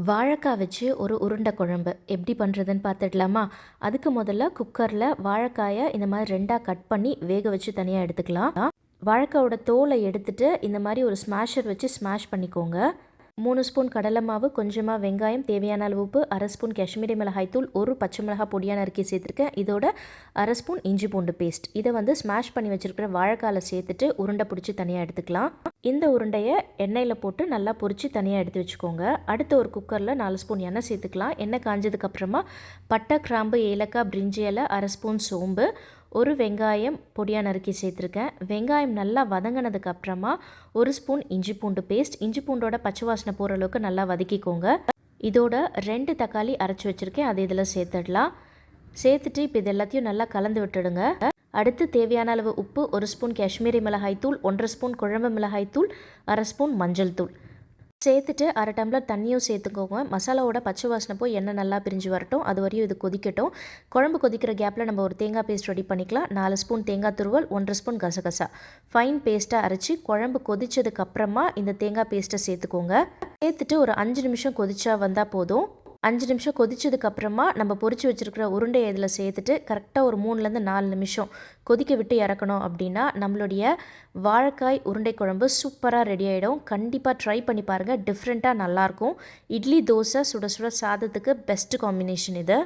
வாழைக்காய் வச்சு ஒரு உருண்டை குழம்பு எப்படி பண்ணுறதுன்னு பார்த்துடலாமா? அதுக்கு முதல்ல குக்கரில் வாழைக்காயை இந்த மாதிரி ரெண்டாக கட் பண்ணி வேக வச்சு தனியாக எடுத்துக்கலாம். வாழைக்காயோட தோலை எடுத்துட்டு இந்த மாதிரி ஒரு ஸ்மாஷர் வச்சு ஸ்மாஷ் பண்ணிக்கோங்க. 3 ஸ்பூன் கடலை மாவு, கொஞ்சமாக வெங்காயம், தேவையான அளவு உப்பு, 1/2 ஸ்பூன் காஷ்மீரி மிளகாய் தூள், ஒரு பச்சை மிளகாய் பொடியாக நறுக்கி சேர்த்துருக்கேன். இதோட 1/2 ஸ்பூன் இஞ்சி பூண்டு பேஸ்ட். இதை ஸ்மாஷ் பண்ணி வச்சுருக்கிற வாழைக்காயில் சேர்த்துட்டு உருண்டை பிடிச்சி தனியாக எடுத்துக்கலாம். இந்த உருண்டையை எண்ணெயில் போட்டு நல்லா பொரித்து தனியாக எடுத்து வச்சுக்கோங்க. அடுத்து ஒரு குக்கரில் 4 ஸ்பூன் எண்ணெய் சேர்த்துக்கலாம். எண்ணெய் காஞ்சதுக்கப்புறமா பட்டை, கிராம்பு, ஏலக்காய், பிரிஞ்சி இலை, 1/2 ஸ்பூன் சோம்பு, ஒரு வெங்காயம் பொடியாக நறுக்கி சேர்த்துருக்கேன். வெங்காயம் நல்லா வதங்கினதுக்கப்புறமா 1 ஸ்பூன் இஞ்சி பூண்டு பேஸ்ட். இஞ்சி பூண்டோட பச்சை வாசனை போகிற அளவுக்கு நல்லா வதக்கிக்கோங்க. இதோட 2 தக்காளி அரைச்சி வச்சுருக்கேன், அது இதில் சேர்த்துடலாம். சேர்த்துட்டு இப்போ இது எல்லாத்தையும் நல்லா கலந்து விட்டுடுங்க. அடுத்து தேவையான அளவு உப்பு, 1 ஸ்பூன் காஷ்மீரி மிளகாய் தூள், 1/2 ஸ்பூன் குழம்பு மிளகாய் தூள், 1/2 ஸ்பூன் மஞ்சள் தூள் சேர்த்துட்டு 1/2 டம்ளர் தண்ணியும் சேர்த்துக்கோங்க. மசாலாவோட பச்சை வாசனை போய் எண்ணெய் நல்லா பிரிஞ்சு வரட்டும், அது வரையும் இது கொதிக்கட்டும். குழம்பு கொதிக்கிற கேப்பில் நம்ம ஒரு தேங்காய் பேஸ்ட் ரெடி பண்ணிக்கலாம். 4 ஸ்பூன் தேங்காய் துருவல், 1/2 ஸ்பூன் கசகசா ஃபைன் பேஸ்ட்டாக அரைச்சி குழம்பு கொதிச்சதுக்கப்புறமா இந்த தேங்காய் பேஸ்ட்டை சேர்த்துக்கோங்க. சேர்த்துட்டு ஒரு 5 நிமிஷம் கொதிச்சா வந்தால் போதும். 5 நிமிஷம் கொதிச்சதுக்கப்புறமா நம்ம பொரிச்சு வச்சுருக்கிற உருண்டையை இதில் சேர்த்துட்டு கரெக்டாக ஒரு 3லேருந்து 4 நிமிஷம் கொதிக்க விட்டு இறக்கணும். அப்படின்னா நம்மளுடைய வாழைக்காய் உருண்டை குழம்பு சூப்பராக ரெடி ஆகிடும். கண்டிப்பாக ட்ரை பண்ணி பாருங்கள், டிஃப்ரெண்ட்டாக நல்லாயிருக்கும். இட்லி, தோசை, சுட சுட சாதத்துக்கு பெஸ்ட்டு காம்பினேஷன் இது.